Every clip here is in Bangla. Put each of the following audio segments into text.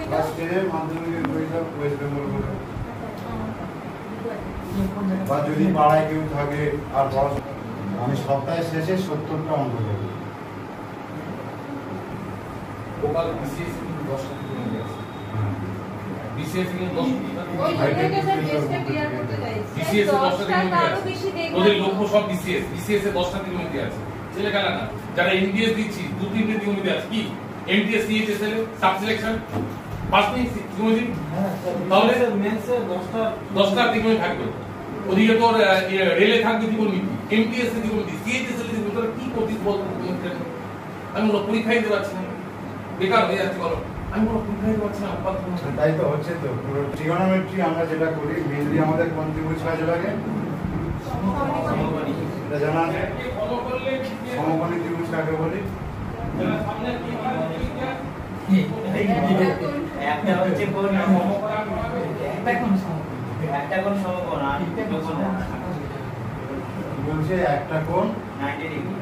ক্লাস 10 এর মাধ্যমিকের পরীক্ষা ওয়েস্ট বেঙ্গল বলে, বা যদি পাড়ায় কেউ থাকে আর পড়াশোনা, আমি সপ্তাহের শেষে 70টা অঙ্ক দেবো। গোপাল বিসিএস কিন্তু 10টা থেকে নিয়ে গেছে। বিসিএস কিন্তু 10টা বিসিএস 10টা থেকে নিয়ে গেছে। ওদের লক্ষ্য সব বিসিএস এ 10টা থেকে নিয়ে আছে। ছেলে খেলা না, যারা এনডিএস দিচ্ছি 2-3 দিন নিয়ে আছে কি NDS CHSL sub selection pass নেই দিন, তাহলে মেন্সে 10টা থেকে থাকবে। ওদিকে তো রেলে থাকবে জীবননীতি, এমটিএস এর জীবননীতি, সিএইচএসএল এর জীবননীতি, কি করছিস বল? আমি ওরা পরীক্ষাই দিতে পারছি না, বেকার হয়ে যাচ্ছে। বলো আমি ওরা পরীক্ষাই দিতে পারছি না। তাই তো হচ্ছে তো পুরো ট্রিগোনোমেট্রি আমরা যেটা করি মেইনলি আমাদের কোন ত্রিভুজ কাজে লাগে? সমকোণী। এটা জানা আছে? সমকোণী ত্রিভুজ কাকে বলি? একটা হচ্ছে কোণ একটা কোণ সমকোণ আর দুটো কোণ বলছে একটা কোণ 90 ডিগ্রি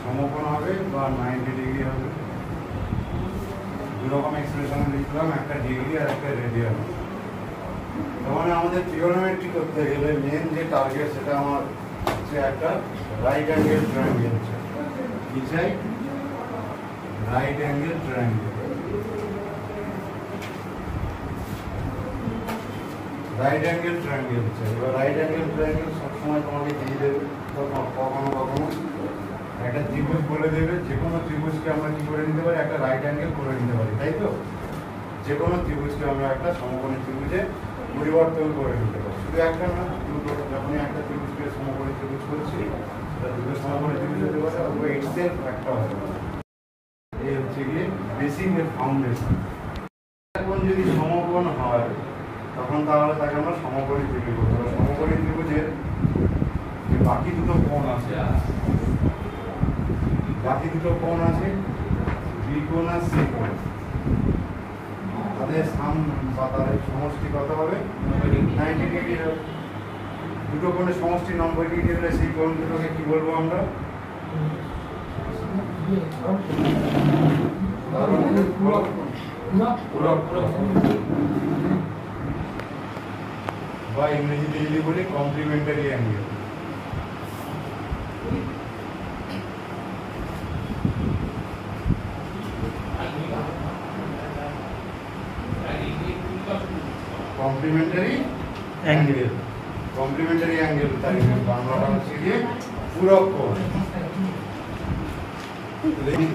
সমকোণ হবে বা 90 ডিগ্রি হবে। দুই রকম এক্সপ্রেশন লিখলাম, একটা ডিগ্রি আর একটা রেডিয়ান। তার মানে আমাদের ট্রিগোনোমেট্রি করতে গেলে মেন যে টার্গেট সেটা আমার হচ্ছে একটা রাইট অ্যাঙ্গেল ট্রায়াঙ্গেল। কি চাই? Right angle triangle. Right angle triangle চাই। এবার রাইট অ্যাঙ্গেল ট্রায়াঙ্গেল সবসময় তোমাকে দিয়ে দেবে, কখনো কখনো একটা ত্রিভুজ বলে দেবে। যে কোনো ত্রিভুজকে আমরা কি করে নিতে পারি? একটা রাইট অ্যাঙ্গেল করে নিতে পারি, তাই তো? যে কোনো ত্রিভুজকে আমরা একটা সমকোণী ত্রিভুজে পরিবর্তন করে নিতে পারি। শুধু একটা না, দুটো। যখনই একটা ত্রিভুজকে সমকোণী ত্রিভুজ করছি সেটা দুটো সমকোণী ত্রিভুজ হতে পারে অথবা ইটসেলফ একটা হতে পারে। এই হচ্ছে গিয়ে বেসিক এর ফাউন্ডেশন। এখন যদি সমকোণ হয় তখন তাহলে তাকে আমরা সমকোণী ত্রিভুজ বলবো। সমকোণী ত্রিভুজের যে বাকি দুটো কোণ আছে, বি কোণ আর সি কোণ, তাদের তাদের সমষ্টি কত হবে? 90 ডিগ্রি হবে। দুটো কোণের সমষ্টি 90 ডিগ্রি হলে সেই কোণ দুটোকে কি বলবো আমরা? বা ইংরেজিতে যদি বলি complimentary angle. Complimentary angle, complimentary angle তাই বাংলাটা হচ্ছে গিয়ে পূরক কোণ।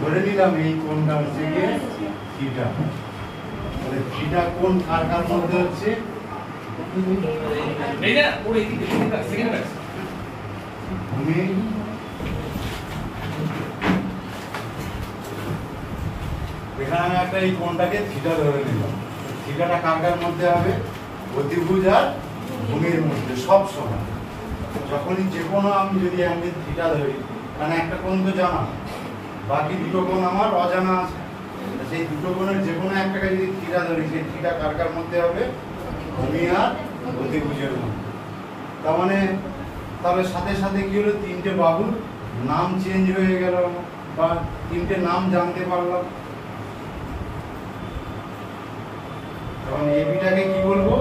ধরে নিলাম এই কোণটা হচ্ছে গিয়ে থিটা। তাহলে থিটা কোণ কার কার মধ্যে হচ্ছে? ভূমি এখানে আমি একটা এই কোণটাকে থিটা ধরে নিলাম। থিটাটা কার কার মধ্যে হবে? অতিভুজ আর ভূমির মধ্যে সব সময়। যখনই যে কোনো আমি যদি অ্যাঙ্গেল থিটা ধরি, কারণ একটা কোণ তো জানা, বাকি দুটো কোণ আমার অজানা আছে। সেই দুটো কোণের যে কোনো একটাকে যদি থিটা ধরি, সেই থিটা কার কার মধ্যে হবে? ভূমি আর অতিভুজের মধ্যে। তার মানে তাহলে সাথে সাথে কি হলো? তিনটে বাহুর নাম চেঞ্জ হয়ে গেল বা তিনটে নাম জানতে পারলাম। তখন এবিটাকে কি বলবো?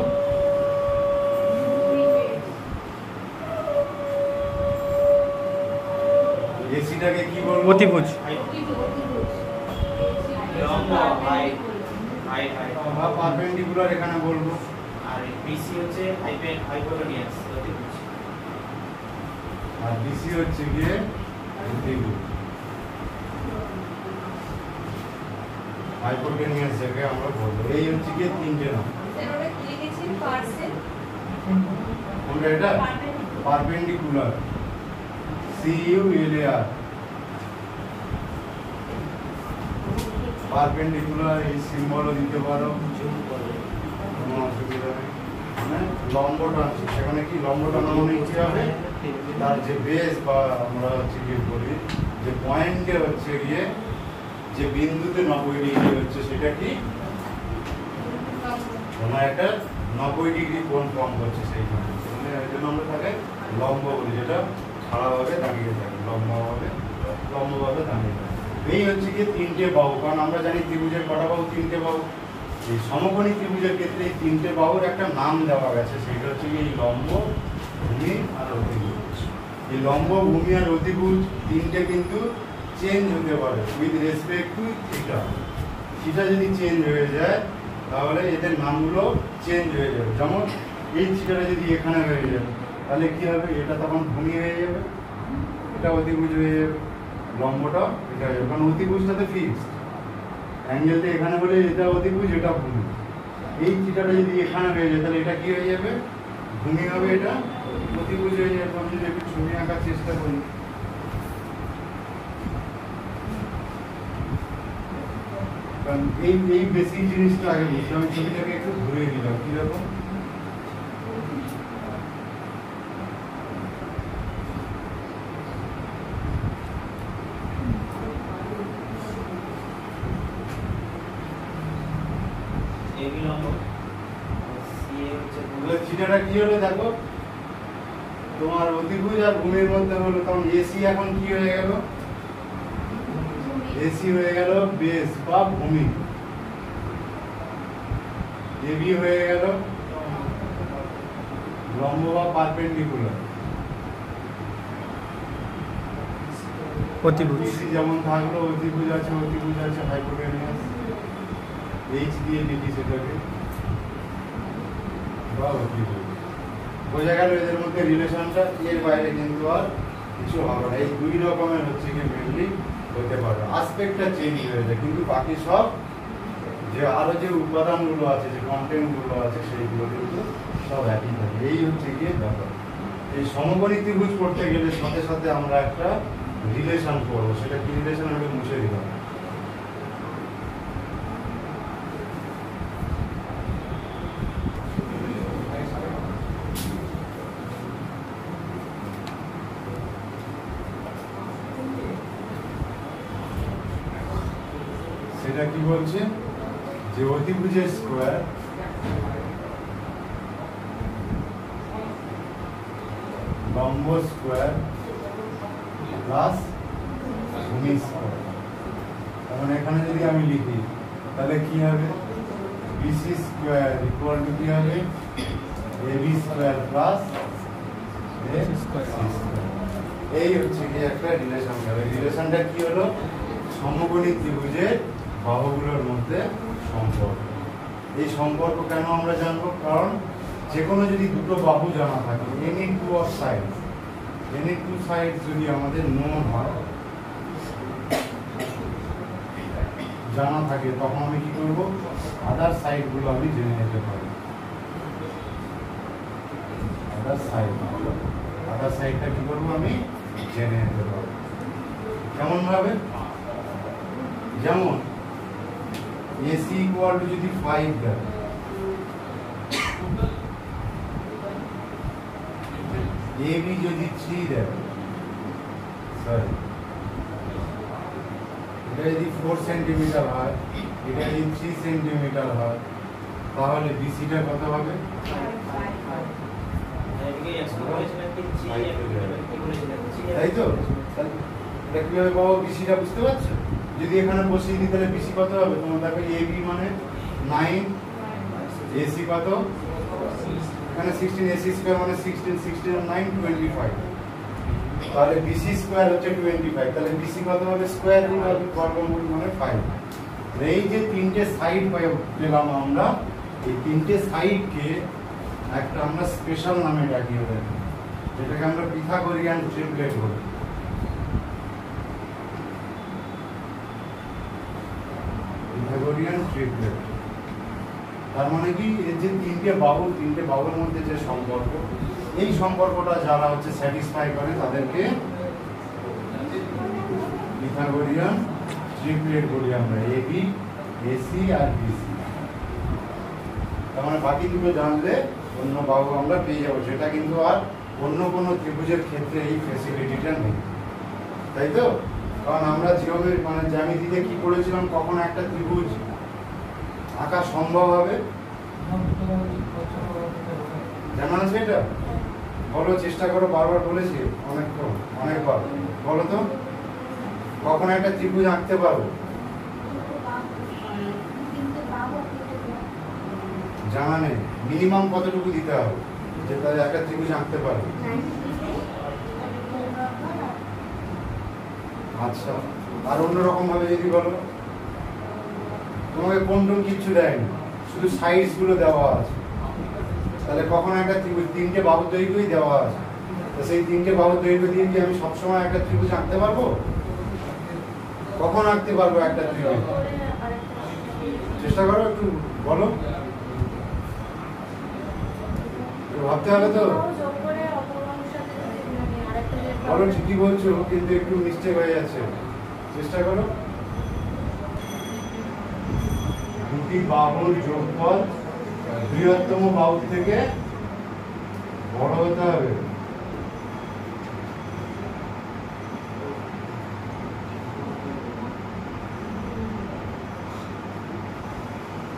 এসিটাকে কি বলবো? অতিভুজ। বা পারপেন্ডিকুলার এখানে বলবো। আর বিসি হচ্ছে হাইপোটেনিয়াস অতিভুজ। আর বিসি হচ্ছে গিয়ে অতিভুজ। হাইপোটেনিয়াস জায়গায় আমরা বলবো। এই হচ্ছে গিয়ে তিনটে নাম। কোনটা এটা? Perpendicular, CULAR। পারপেন্ডিকুলার এই সিম্বলও দিতে পারো, কোনো অসুবিধা নেই। মানে লম্ব টানছি, সেখানে কি লম্ব টানা মানে কি হবে? তার যে বেস বা আমরা হচ্ছে গিয়ে বলি যে পয়েন্টে হচ্ছে গিয়ে যে বিন্দুতে 90 ডিগ্রি হচ্ছে সেটা কি? কোনো একটা 90 ডিগ্রি কোণ কম করছে সেইখানে। মানে এই জন্য আমরা তাকে লম্ব বলি, যেটা খাড়াভাবে দাঁড়িয়ে থাকে, লম্বভাবে দাঁড়িয়ে থাকে। এই হচ্ছে কি তিনটে বাহু, কারণ আমরা জানি ত্রিভুজের কটা বাহু, তিনটে বাহু। এই সমকোণী ত্রিভুজের ক্ষেত্রে এই তিনটে বাহুর একটা নাম দেওয়া গেছে, সেটা হচ্ছে কি এই লম্ব, ভূমি আর অতিভুজ। এই লম্ব, ভূমি আর অতিভুজ তিনটে কিন্তু চেঞ্জ হতে পারে with respect to theta. Theta যদি চেঞ্জ হয়ে যায় তাহলে এদের নামগুলো চেঞ্জ হয়ে যাবে। যেমন এই থিটাটা যদি এখানে হয়ে যাবে তাহলে কি হবে, এটা তখন ভূমি হয়ে যাবে, এটা অতিভুজ হয়ে যাবে, লম্বটা এটা হয়ে যাবে, কারণ অতিভুজটা তো ফিক্সড। অ্যাঙ্গেলটা এখানে হলে এটা অতিভুজ, এটা ভূমি। এই থিটাটা যদি এখানে হয়ে যায় তাহলে এটা কি হয়ে যাবে, ভূমি হবে, এটা অতিভুজ হয়ে যাবে। আমি যদি একটু ছবি আঁকার চেষ্টা করি, কারণ এই বেসিক জিনিসটা আগে বুঝতে, আমি ছবিটাকে একটু ঘুরিয়ে দিলাম কিরকম। থিটাটা কি হলো দেখো, তোমার অতিভুজ আর ভূমির মধ্যে হলো, তখন এসি এখন কি হয়ে গেল, এসি হয়ে গেল বেস বা ভূমি, এবি হয়ে গেল লম্ব বা পারপেন্ডিকুলার, অতিভুজ এসি যেমন থাকলো, অতিভুজ আছে হাইপোটেনিয়াস, এইচ দিয়ে লিখি সেটাকে, বা অতিভুজ। বোঝা গেল এদের মধ্যে রিলেশনটা, এর বাইরে কিন্তু আর কিছু হবে না। এই দুই রকমের হচ্ছে কি মেনলি হতে পারে, আসপেক্টটা চেঞ্জ হয়ে যায়, কিন্তু বাকি সব যে আরো যে উপাদানগুলো আছে, যে কন্টেন্টগুলো আছে, সেইগুলো কিন্তু সব একই থাকে। এই হচ্ছে গিয়ে ব্যাপার। এই সমকোণী ত্রিভুজ করতে গেলে সাথে সাথে আমরা একটা রিলেশন করবো, সেটা কি রিলেশন আমি মুছে দিলাম। সেটা কি বলছে, যে অতিভুজের স্কোয়ার লম্ব স্কোয়ার প্লাস ভূমি স্কোয়ার। তখন এখানে যদি আমি লিখি তাহলে কি হবে, বিসি স্কোয়ার ইকুয়াল টু কি হবে, AB square plus AC square. এই হচ্ছে কি একটা রিলেশন হবে। রিলেশনটা কি হলো, সমকোণী ত্রিভুজের বাহুগুলোর মধ্যে সম্পর্ক। এই সম্পর্ক কেন আমরা জানবো, কারণ যে কোনো যদি দুটো বাহু জানা থাকে, any two of sides, any two sides যদি আমাদের নোন হয়, জানা থাকে, তখন আমি কি করবো, আদার সাইডগুলো আমি জেনে নিতে পারি। আদার সাইডটা কি করবো, আমি জেনে নিতে পারবো। কেমন ভাবে, যেমন এসি ইকুয়াল টু যদি 5 দেয়, এবি যদি 3 দেয়, সরি এটা যদি 4 সেন্টিমিটার হয়, এটা যদি 3 সেন্টিমিটার হয়, তাহলে বিসিটা কত হবে, তাই তো? এটা কিভাবে পাবো, বিসিটা বুঝতে পারছো? যদি এখানে বসিয়ে দিই তাহলে বিসি কত হবে, তোমার দেখো এবি মানে 9, এসি কত, এখানে 16, এসি স্কয়ার মানে 16, 16 আর 9 25, তাহলে বিসি স্কয়ার হচ্ছে 25, তাহলে বিসি কত হবে, স্কয়ার রুট আর বর্গমূল মানে 5। এই যে তিনটে সাইড পেলাম আমরা, এই তিনটে সাইডকে একটা আমরা স্পেশাল নামে ডাকি, যেটাকে আমরা পিথাগোরিয়ান ট্রিপলেট বলি। পিথাগোরিয়ান ট্রিপলেট তার মানে কি, এর যে তিনটে বাহুর মধ্যে যে সম্পর্ক, এই সম্পর্কটা যারা হচ্ছে স্যাটিসফাই করে তাদেরকে পিথাগোরিয়ান ট্রিপলেট বলি আমরা, এবি, এসি আর বিসি। তার মানে বাকি দুটো জানলে অন্য বাহু আমরা পেয়ে যাবো, সেটা কিন্তু আর অন্য কোনো ত্রিভুজের ক্ষেত্রে এই ফ্যাসিলিটিটা নেই, তাই তো? কারণ আমরা জ্যামিতিতে কি করেছিলাম, কখন একটা ত্রিভুজ আঁকা সম্ভব হবে, জানা আছে এটা? বলো, চেষ্টা করো, বারবার বলেছি অনেকবার, বলো তো। কখন একটা ত্রিভুজ আঁকতে পারবো? জানা নেই। মিনিমাম কতটুকু দিতে হবে যে তাহলে একটা ত্রিভুজ আঁকতে পারবো? আচ্ছা, আর অন্যরকম ভাবে যদি বলো, তোমাকে কোন কিচ্ছু দেয়নি, শুধু সাইডস গুলো দেওয়া আছে, তাহলে কখন একটা ত্রিভুজ, তিনটে বাহুর দৈর্ঘ্যই দেওয়া আছে, তো সেই তিনটে বাহুর দৈর্ঘ্য দিয়ে কি আমি সবসময় একটা ত্রিভুজ আঁকতে পারবো? কখন আঁকতে পারবো একটা ত্রিভুজ? চেষ্টা করো, একটু বলো, ভাবতে হবে তো। বলো ঠিকই বলছো, কিন্তু একটু মিস্টেক হয়ে যাচ্ছে, চেষ্টা করো। দুটি বাহুর যোগফল বৃহত্তম বাহুর থেকে বড় হতে হবে।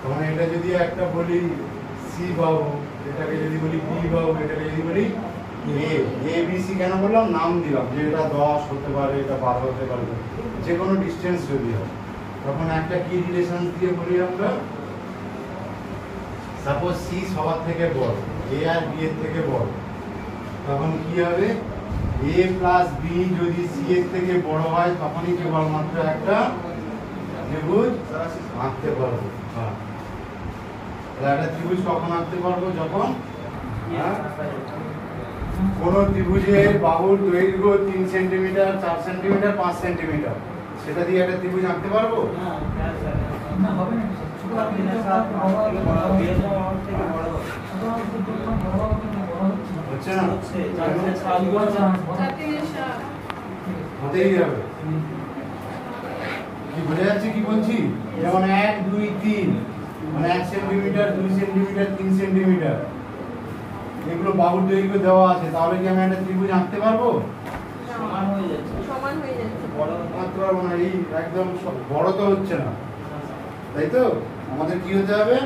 তখন এটা যদি একটা বলি সি বাহু, এটাকে যদি বলি বি বাহু, এটাকে যদি বলি এ বি সি, কেন বললাম? নাম দিলাম যে এটা 10 হতে পারে, এটা 12 হতে পারে, যে কোনো ডিস্টেন্স যদি হয়, তখন একটা কি রিলেশন দিয়ে বলি আমরা? সাপোজ সি সবার থেকে বড়, এ আর বি এর থেকে বড়, তখন কি হবে? এ প্লাস বি যদি সি এর থেকে বড় হয়, তখনই কেবলমাত্র একটা ত্রিভুজ আঁকতে পারবো। হ্যাঁ, একটা ত্রিভুজ কখন আঁকতে পারবো? যখন কোন ত্রিভুজের বাহুর দৈর্ঘ্য 3 সেন্টিমিটার, 4 সেন্টিমিটার, 5 সেন্টিমিটার, সেটা দিয়ে একটা ত্রিভুজ আঁকতে পারবো? হচ্ছে না, হতেই হবে। কি বোঝা যাচ্ছে কি বলছি? যেমন 1, 2, 3, মানে 1 সেন্টিমিটার, 2 সেন্টিমিটার, 3 সেন্টিমিটার, এগুলো বাহুর দৈর্ঘ্য দেওয়া আছে, তাহলে কি আমি একটা ত্রিভুজ আঁকতে পারবো? সমান হয়ে যাচ্ছে, বড় আঁকতে পারবো না, এই একদম বড় তো হচ্ছে না, তাই তো? আমাদের কি হতে হবে?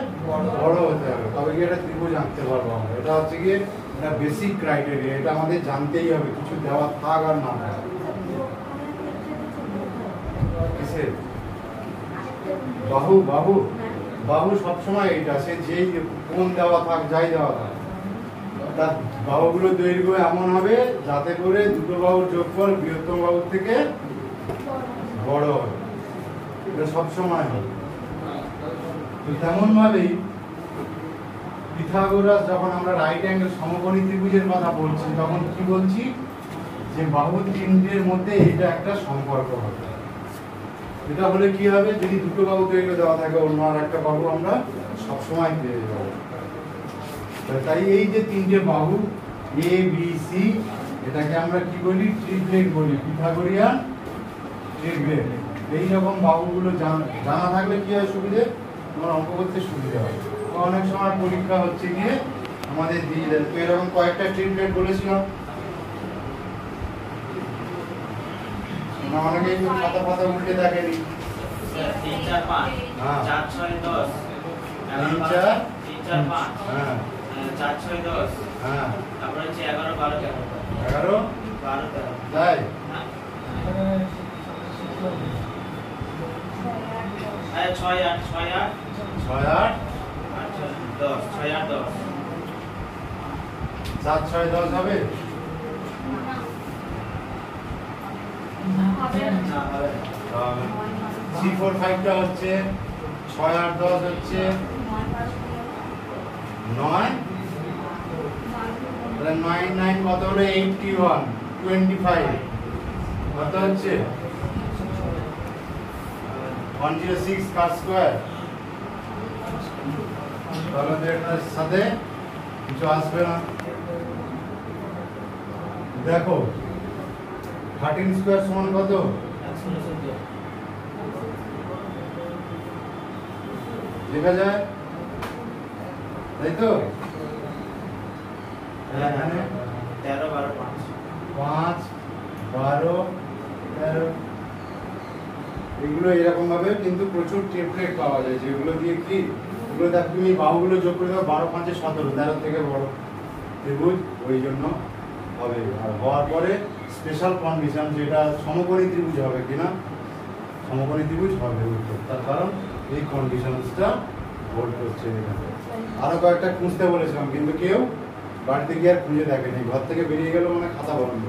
বড় হতে হবে, তবে কি একটা ত্রিভুজ আঁকতে পারবো আমরা। এটা হচ্ছে কি একটা বেসিক ক্রাইটেরিয়া, এটা আমাদের জানতেই হবে, কিছু দেওয়া থাক আর না থাক। কিসের বাহু? বাহু বাহু সবসময় এইটা, সে যেই কোন দেওয়া থাক, যাই দেওয়া থাক, তার বাহুগুলোর দৈর্ঘ্য এমন হবে যাতে করে দুটো বাহুর যোগফল বৃহত্তম বাহুর থেকে বড় হবে, এটা সবসময় হবে। তেমন ভাবেই পিথাগোরাস, যখন আমরা রাইট অ্যাঙ্গেল সমকোণী ত্রিভুজের কথা বলছি, তখন কি বলছি? যে বাহু তিনটের মধ্যে এটা একটা সম্পর্ক হবে। এটা হলে কি হবে? যদি দুটো বাহু দৈর্ঘ্য দেওয়া থাকে, অন্য আর একটা বাহু আমরা সবসময় পেয়ে যাবো। তাই এই যে তিনটে বাহু এ বি সি, এটাকে আমরা কি বলি? ট্রিপ্লেট বলি, পিথাগোরিয়ান ট্রিপ্লেট। এই রকম বাহুগুলো জানা থাকলে কি হয়? সুবিধে, তোমার অঙ্ক করতে সুবিধা হয়। অনেক সময় পরীক্ষা হচ্ছে গিয়ে আমাদের দিয়ে দেয়, তো এরকম কয়েকটা ট্রিপ্লেট বলেছিলাম, অনেকে খাতা ফাতা উল্টে দেখেনি। 3, 4, 5, 4, 6, 10, 3, 4, 3, 4, 5, হ্যাঁ 4, 6, 10, হ্যাঁ, তারপরে হচ্ছে 11, 12, 13, 11, 12, 13, তাই? হ্যাঁ 6, 8, 6, 8, 6, 8, 10, 6, 8, 10, 7, 6, 10 হবে? না হবে না। C4, 5টা হচ্ছে 6, 8, 10 হচ্ছে 9, তাহলে 9, 9 কত হলো? 81, 25 কত হচ্ছে? 106 কার স্কয়ার। তাহলে এটার সাথে কিছু আসবে না। দেখো 13 স্কয়ার সমান কত? 114, দেখা যায়, তাই তো? এখানে 13, 12, 5, 5, 12, 13, এগুলো এরকম ভাবে কিন্তু প্রচুর টেমপ্লেট পাওয়া যায়, যেগুলো দিয়ে কি এগুলো দেখ, তুমি বাহুগুলো যোগ করে দাও, 12, 5, 17, 13 থেকে বড় ত্রিভুজ ওই জন্য হবে। আর হওয়ার পরে স্পেশাল কন্ডিশন যেটা সমকোণী ত্রিভুজ হবে কিনা, সমকোণী ত্রিভুজ হবে উত্তর। তার কারণ এই কন্ডিশনসটা হোল্ড করছে এখানে। আরো কয়েকটা খুঁজতে বলেছিলাম কিন্তু কেউ বাড়িতে গিয়ে আর খুঁজে দেখেনি, ঘর থেকে বেরিয়ে গেল মানে খাতা বন্ধ।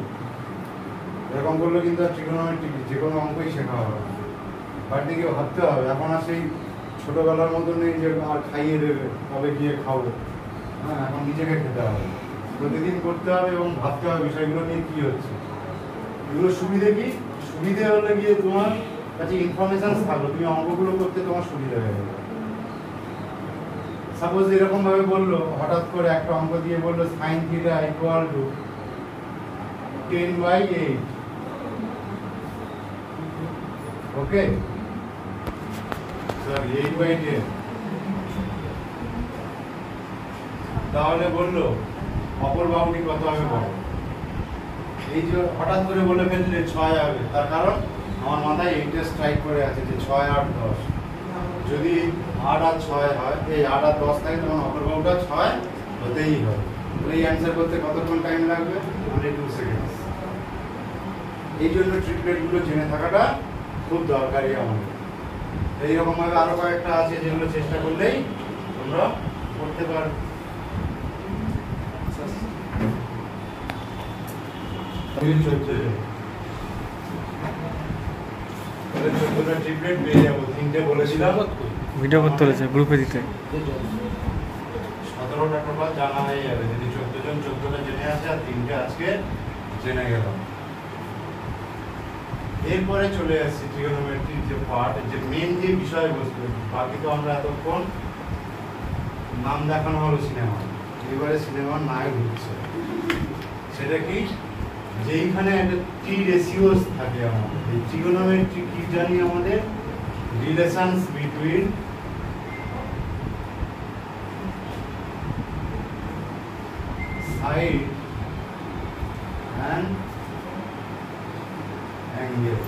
এরকম করলে কিন্তু আর ট্রিগোনোমেট্রি যে কোনো অঙ্কই শেখা হবে না, বাড়িতে গিয়ে ভাবতে হবে। এখন আর সেই ছোটোবেলার মতো নেই যে আর খাইয়ে দেবে কবে গিয়ে খাবো, হ্যাঁ এখন নিজেকে খেতে হবে, প্রতিদিন করতে হবে এবং ভাবতে হবে বিষয়গুলো নিয়ে কী হচ্ছে। এগুলো সুবিধে কি, সুবিধে হলে গিয়ে তোমার কাছে ইনফরমেশন থাকলো, তুমি অঙ্কগুলো করতে তোমার সুবিধা হয়ে যাবে। সাপোজ এরকম ভাবে বললো, হঠাৎ করে একটা অঙ্ক দিয়ে বললো sine theta equal to 10/8, okay sir 8/10, তাহলে বললো অপর বাহুটি কত হবে বলো। এই যে হঠাৎ করে বলে ফেললে 6 হবে, তার কারণ আমার মাথায় এইটা স্ট্রাইক করে আছে যে 6 আর 10, যদি 8 আর 6 হয়, এই 8 আর 10 থাকে তখন অপর বাহুটা 6 হতেই হবে। এই অ্যান্সার করতে কতক্ষণ টাইম লাগবে? 2 সেকেন্ড। এই জন্য ট্রিপলেটগুলো জেনে থাকাটা খুব দরকারি আমাদের। এইরকম ভাবে আরো কয়েকটা আছে যেগুলো চেষ্টা করলেই তোমরা করতে পারবে। ট্রিপলেট পেয়ে যাবো, 3টে বলেছিলাম ভিডিও করতে হয়েছে গ্রুপে দিতে। 17টা টোটাল জানা হয়ে যাবে যদি 14 জন 14টা জেনে আছে, আর 3টে আজকে জেনে গেলাম। এরপরে চলে আসছি ট্রিগোনোমেট্রির যে পার্ট, যে মেন যে বিষয়বস্তু, বাকি তো আমরা এতক্ষণ নাম দেখানো হলো সিনেমা, এবারে সিনেমার নায়ক হচ্ছে সেটা কি, যে এইখানে একটা টি রেশিওস থাকে আমাদের। এই ট্রিগোনোমেট্রি কি জানি আমাদের, relations between side and angle.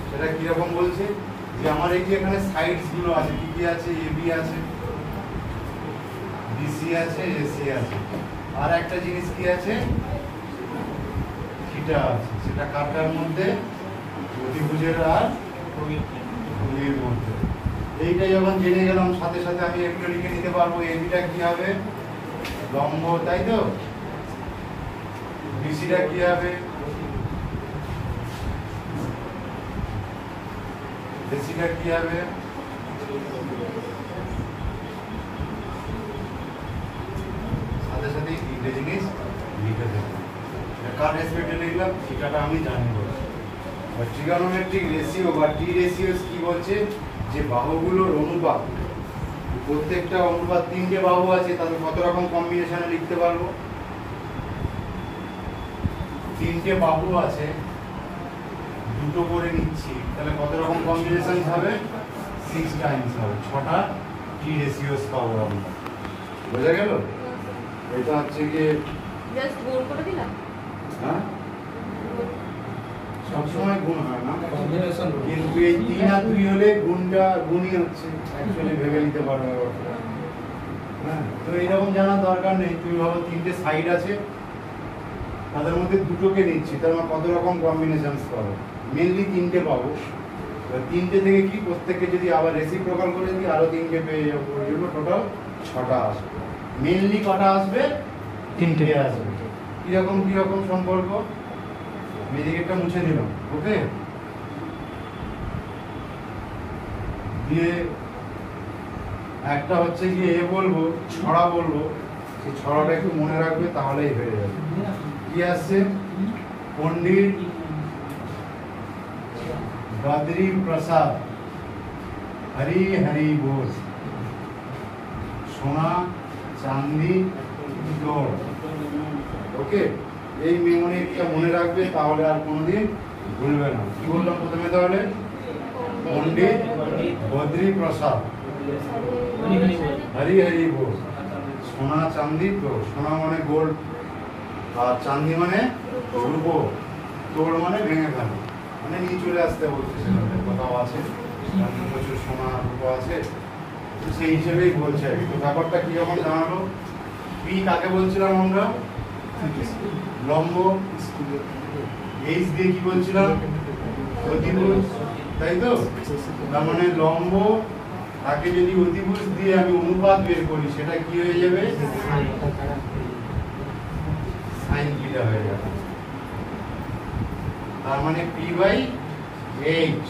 সেটা কিরকম বলছে, যে আমার এই যে এখানে সাইডস গুলো আছে, কি কি আছে, এবি আছে, বিসি আছে, এসি আছে, আর একটা জিনিস কি আছে, থিটা আছে। সেটা কাটার মধ্যে, অতিভুজের আর ভূমির মধ্যে। এইটা যখন জেনে গেলাম, সাথে সাথে আমি একটু লিখে নিতে পারবো এবিটা কি হবে, লম্ব, তাই তো। বিসিটা কি হবে, এসিটা কি হবে, সাথে সাথে তিনটে জিনিস লিখে দেবো। কার রেসপেক্টে লিখলাম, থিটাটা আমি জানি বলছি। ট্রিগোনোমেট্রিক রেশিও বা টি রেশিওস কি বলছে, যে বাহুগুলোর অনুপাত, প্রত্যেকটা অনুপাত 3টে বাহু আছে, তাহলে কত রকম কম্বিনেশনে লিখতে পারবো। 3টে বাহু আছে, 2টো করে নিচ্ছি, তাহলে কত রকম কম্বিনেশন হবে, 6 টাইমস হবে, 6টা টি রেশিওস পাবো আমরা। বোঝা গেল? এটা হচ্ছে গিয়ে জাস্ট গোল করে দিলাম। হ্যাঁ, সবসময় গুণ হয় না, কিন্তু এই 3 আর 2 হলে গুণই হচ্ছে, অ্যাকচুয়ালি ভেবে নিতে পারবে। হ্যাঁ, তো এইরকম জানার দরকার নেই। তুমি ভাবো 3টে সাইড আছে, তাদের মধ্যে 2টোকে নিচ্ছি, তার মানে কত রকম কম্বিনেশনস পাবো, মেনলি 3টে পাবো। 3টে থেকে কি, প্রত্যেককে যদি আবার রেসিপ্রোকাল করে দিই আরো 3টে পেয়ে যাবো, ওই জন্য টোটাল 6টা আসবে। মেনলি কটা আসবে, 3টে আসবে। কিরকম কিরকম সম্পর্ক, মেডিকেটটা মুছে দিলাম, ওকে। দিয়ে একটা হচ্ছে গিয়ে এ বলবো, ছড়া বলবো, সেই ছড়াটা একটু মনে রাখবে, তাহলেই হয়ে যাবে। কি আসছে, পণ্ডিত বদ্রী প্রসাদ হরি হরি बोल, সোনা চাঁদি দৌড়, ওকে। এই মেমোরিটা মনে রাখবে, তাহলে আর কোনোদিন ভুলবে না। কি বললাম প্রথমে, তাহলে পণ্ডিত বদ্রী প্রসাদ হরি হরি बोल, সোনা চাঁদি দৌড়। সোনা মানে গোল্ড, আর চাঁদি মানে রূপো, দৌড় মানে ভেঙে ফেলা, মানে নিয়ে চলে আসতে বলছে। সেখানে কোথাও আছে প্রচুর সোনা রূপো আছে, তো সেই হিসেবেই বলছে আর কি। তো ব্যাপারটা কি রকম জানালো, পি কাকে বলছিলাম আমরা, লম্ব, এইচ দিয়ে কি বলছিলাম, অতিভুজ, তাই তো? তার মানে লম্ব তাকে যদি অতিভুজ দিয়ে আমি অনুপাত বের করি সেটা কি হয়ে যাবে, সাইন থিটা হয়ে যাবে। তার মানে পি বাই এইচ।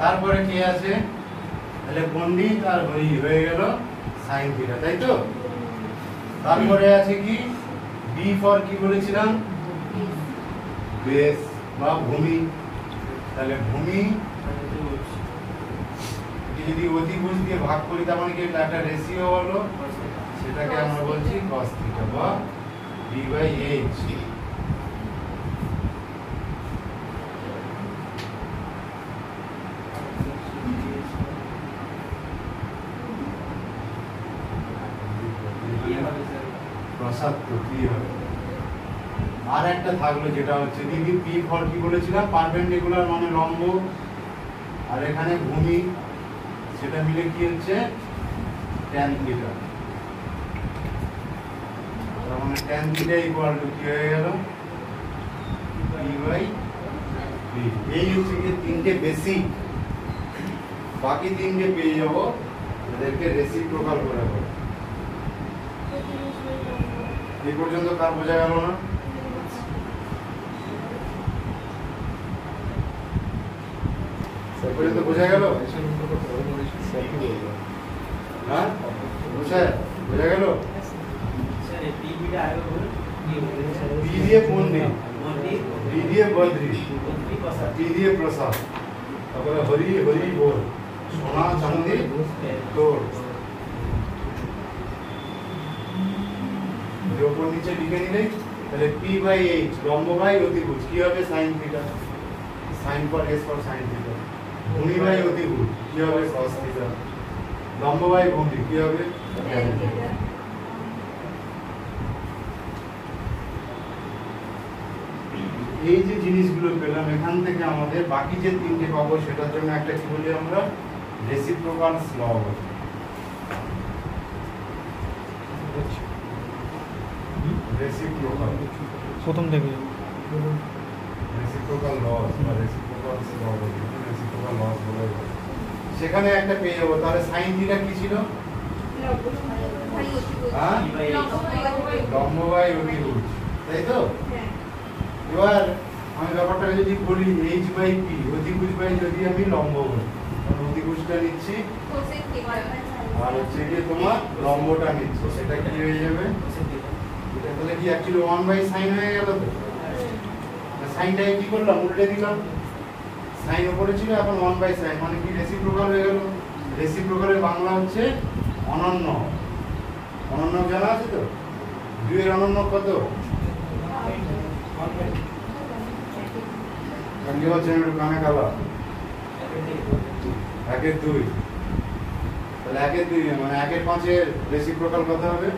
তারপরে কি আছে, তাহলে পণ্ডিত আর হয়ে গেল সাইন থিটা, তাই তো? তারপরে আছে কি, বি ফর কি বলেছিলাম, বেস বা ভূমি। তাহলে ভূমি যদি অতিভুজ দিয়ে ভাগ করি তার মানে কি একটা রেশিও হলো, সেটাকে আমরা বলছি cos থিটা বা বি বাই এইচ। আর একটা থাকলো যেটা হচ্ছে দিদি পি ফর কি বলেছিলাম, পারপেন্ডিকুলার মানে লম্ব, আর এখানে ভূমি, সেটা মিলে কি হচ্ছে ট্যান থিটা। তার মানে ট্যান থিটা ইকুয়াল টু কি হয়ে গেল, পি বাই বি। এই হচ্ছে কি তিনটে বেসিক, বাকি তিনটে পেয়ে যাবো, এদেরকে রেসিপ্রোকাল করে দেবো। এই পর্যন্ত কার বোঝা গেল না? পর্যন্ত বোঝা গেল? হ্যাঁ বোঝা গেল? পি দিয়ে পণ্ডিত, বি দিয়ে বদ্রি, পি দিয়ে প্রসাদ, তারপরে হরি হরি বল, সোনা চাঁদি তোর। ওপর নিচে লিখে নিলেই তাহলে পি বাই এইচ লম্ব বাই অতিভুজ কি হবে, sine theta, sine for S for sine theta. ভূমি বাই অতিভুজ কি হবে, cos থিটা। লম্ব বাই ভূমি কি হবে, tan থিটা। এই যে জিনিসগুলো পেলাম এখান থেকে আমাদের বাকি যে তিনটে পাবো সেটার জন্য একটা কি বলি আমরা, রেসিপ্রোকাল ল বলি। রেসিপ্রোকাল প্রথম থেকে রেসিপ্রোকাল লস বা রেসিপ্রোকাল ল বলি, রেসিপ্রোকাল লস বলে। সেখানে একটা পেয়ে যাবো। তাহলে সাইন থিটা কি ছিল, হ্যাঁ লম্ব বাই অতিভুজ, তাই তো? এবার আমি ব্যাপারটাকে যদি বলি এইচ বাই পি, অতিভুজ বাই যদি আমি লম্ব বলি, অতিভুজটা নিচ্ছি আর হচ্ছে গিয়ে তোমার লম্বটা নিচ্ছি, সেটা কি হয়ে যাবে, এটা তাহলে কি অ্যাকচুয়ালি 1 বাই সাইন হয়ে গেল। তো সাইনটাকে কি করলাম, উল্টে দিলাম, সাইন উপরে ছিল এখন 1 বাই সাইন, মানে কি রেসিপ্রোকাল হয়ে গেল। রেসিপ্রোকালের বাংলা হচ্ছে অনন্য। অনন্য জানা আছে তো, 2 এর অনন্য কত, কি হচ্ছে একটু কানে কালা, 1 এর 2, তাহলে 1 এর 2 মানে 1 এর 5 এর রেসিপ্রোকাল কত হবে,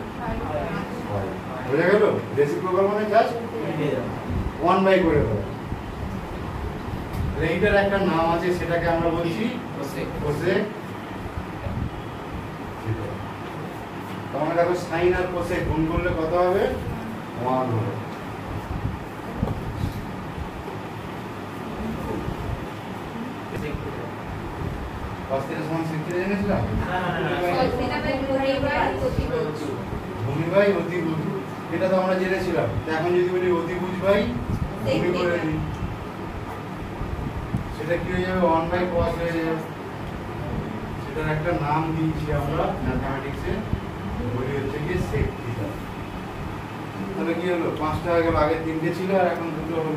বোঝা গেল? রেসিপ্রোকাল মানে জাস্ট 1 বাই করে দেবো। এইটার একটা নাম আছে, সেটাকে আমরা বলছি কোসেক। তাহলে দেখো সাইন আর কোসেক গুণ করলে কত হবে, 1 হবে। cos θ সমান sec θ জেনেছিলাম, ভূমি বাই অতিভুজ, এটা তো আমরা জেনেছিলাম। এখন যদি বলি অতিভুজ বাই ভূমি করে দিই, সেটা কি হয়ে যাবে, 1 বাই cos হয়ে যাবে। সেটার একটা নাম দিয়েছি আমরা ম্যাথমেটিক্সে, বলি হচ্ছে কি sec θ। তাহলে কি হলো, 5টা হয়ে গেল, আগে 3টে ছিল আর এখন 2টো হলো।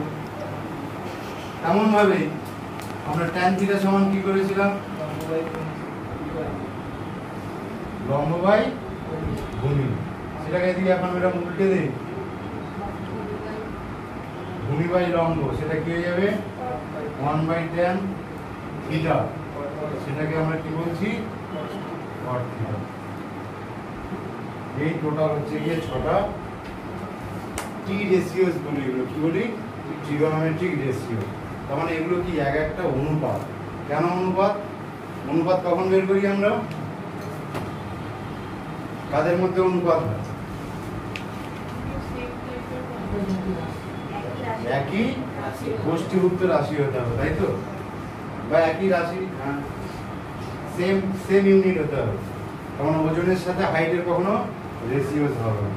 এমন ভাবে আমরা tan θ সমান কি করেছিলাম, লম্ব বাই ভূমি, সেটাকে দিয়ে এখন আমরা উল্টে দিই, ভূমি বাই লম্ব, সেটা কি হয়ে যাবে 1 বাই tan θ, সেটাকে আমরা কি বলছি, cot θ। এই টোটাল হচ্ছে গিয়ে 6টা টি রেশিওস বলি, এগুলো কি বলি, ট্রিগোনোমেট্রিক রেশিও। তার মানে এগুলো কি এক একটা অনুপাত। কেন অনুপাত? অনুপাত কখন বের করি আমরা? কাদের মধ্যে অনুপাত হয়? একই গোষ্ঠীভুক্ত রাশি হতে হবে, তাই তো? বা একই রাশি, হ্যাঁ, সেম সেম ইউনিট হতে হবে। তখন ওজনের সাথে হাইটের কখনো রেশিওস হবে না।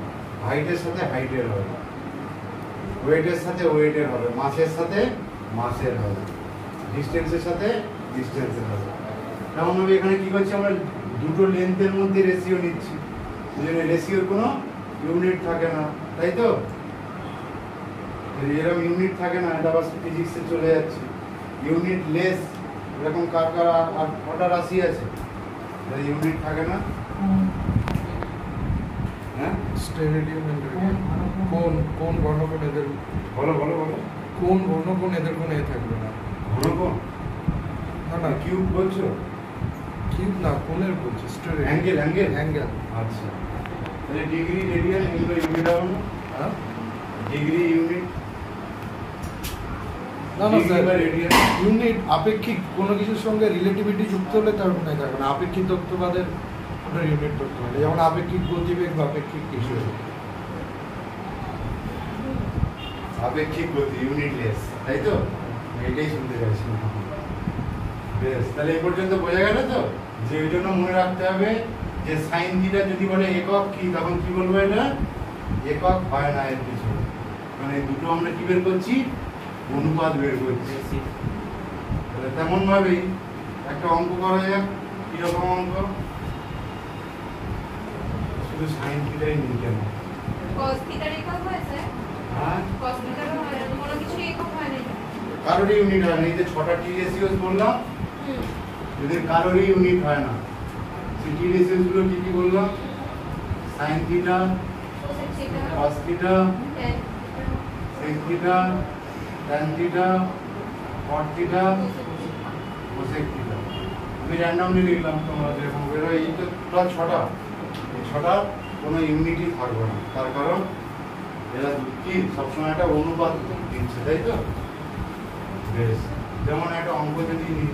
হাইটের সাথে হাইটের হবে, ওয়েটের সাথে ওয়েটের হবে, মাসের সাথে মাসের হবে, ডিস্টেন্সের সাথে ডিস্টেন্সের হবে। তেমনভাবে এখানে কি করছি আমরা? দুটো লেন্থের মধ্যে রেশিও নিচ্ছি, রেশিওর কোনো ইউনিট থাকে না, তাই তো? এরকম ইউনিট থাকে না, এটা আবার ফিজিক্সে চলে যাচ্ছে। ইউনিট লেস এরকম কার কার আর কটা রাশি আছে ইউনিট থাকে না? হ্যাঁ, স্টেরিডিয়াম কোন কোন বর্ণকোণ এদের, বলো বলো বলো। কোন বর্ণকোণ এদের কোনো এ থাকবে না। ঘনকোণ? না না, কিউব বলছো? কিউব না, কোণের বলছি, স্টেরিডিয়াম অ্যাঙ্গেল অ্যাঙ্গেল অ্যাঙ্গেল। আচ্ছা, তাহলে ডিগ্রি রেডিয়ান এগুলো ইউনিট হবে না? হ্যাঁ, ডিগ্রি ইউনিট না না স্যার, রেডিয়ান ইউনিট আপেক্ষিক কোনো কিছুর সঙ্গে রিলেটিভিটি যুক্ত হলে তার কোনো থাকবে না। আপেক্ষিক তত্ত্ববাদের ওটা ইউনিট তত্ত্ব মানে যেমন আপেক্ষিক গতিবেগ বা আপেক্ষিক কিছু। আপেক্ষিক গতি ইউনিটলেস, তাই তো? এটাই শুনতে চাইছি। বেশ, তাহলে এই পর্যন্ত বোঝা গেল তো? যে ওই জন্য মনে রাখতে হবে যে সাইন থিটা যদি বলে একক কি, তখন কি বলবো? এটা একক হয় না এর কিছু, মানে দুটো আমরা কি বের করছি? অনুপাত বের করছি। তাহলে তেমন ভাবেই একটা অঙ্ক করা যাক। কিরকম অঙ্ক? শুধু সাইন থিটাই নিই কেন? cos থিটার একক হয় স্যার? হ্যাঁ, cos থিটার হয় না, কোনো কিছু একক হয় না। কারোর ইউনিট হয় না। এই যে 6টা টি রেশিওস বললাম, হুম, এদের কারোরই ইউনিট হয় না। সেই টি রেশিওস গুলো কি কি বললাম? Sine theta, cosec theta, cos theta, tan sec theta, tan theta, cot theta, cosec theta. আমি র্যান্ডমলি লিখলাম, তোমরা যেরকম বেরো। এই তো টোটাল 6টা। এই 6টার কোনো ইউনিটই থাকবে না, তার কারণ এরা কি সবসময় একটা অনুপাত দিচ্ছে, তাই তো? বেশ, যেমন একটা অঙ্ক যদি নিই,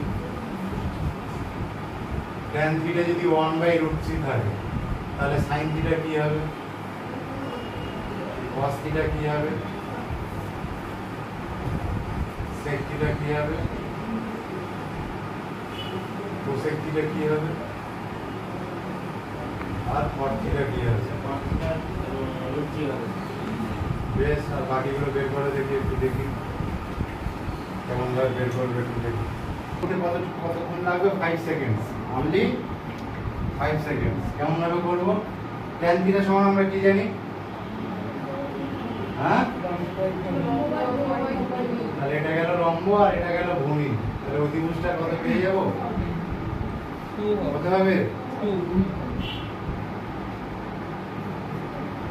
ট্যান থিটা যদি 1/√3 থাকে, তাহলে সাইন থিটা কি হবে? কস থিটা কি হবে? সেক থিটা কি হবে? কোসেক থিটা কি হবে? আর কট থিটা কি হবে? বেশ, আর বাকিগুলো বের করে দেখি, একটু দেখি কেমন ভাবে বের করবে, একটু দেখি। কতক্ষণ লাগবে? 5 সেকেন্ডস, অনলি 5 সেকেন্ডস। কেমন ভাবে করবো? ট্যান থিটা সমান আমরা কি জানি? হ্যাঁ, তাহলে এটা গেল লম্ব আর এটা গেল ভূমি। তাহলে অতিভুজটা কত পেয়ে যাবো? কত হবে?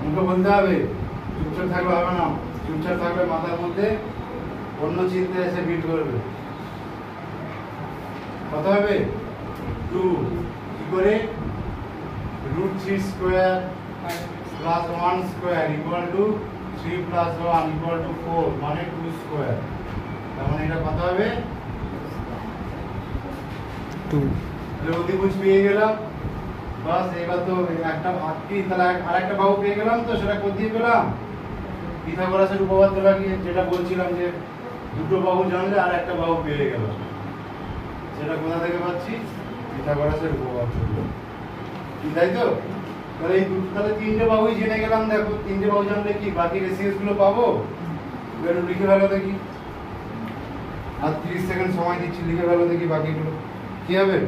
মুখে বলতে হবে, চুপচাপ থাকলে হবে না। চুপচাপ থাকলে মাথার মধ্যে অন্য চিন্তা এসে বিট করবে। কত হবে? 2 কি করে? √3 square plus 1 square equal to 3 plus 1 equal to 4, মানে 2 স্কয়ার। তার মানে এটা কত হবে? 2। তাহলে অতিভুজ পেয়ে গেলাম। বাস, এবার তো একটা কি, তাহলে আরেকটা বাহু পেয়ে গেলাম। তো সেটা কোথায় পেলাম? পিথাগোরাসের উপপাদ্য লাগিয়ে, যেটা বলছিলাম যে দুটো বাহু জানলে আর একটা বাহু পেয়ে গেলাম। সেটা কোথা থেকে পাচ্ছি? পিথাগোরাসের উপপাদ্য, কি তাই তো? তাহলে এই তাহলে 3টে বাহুই জেনে গেলাম। দেখো, 3টে বাহু জানলে কি বাকি রেশিওস গুলো পাবো? এবার লিখে ফেলো দেখি। আর 30 সেকেন্ড সময় দিচ্ছি, লিখে ফেলো দেখি বাকিগুলো কি হবে,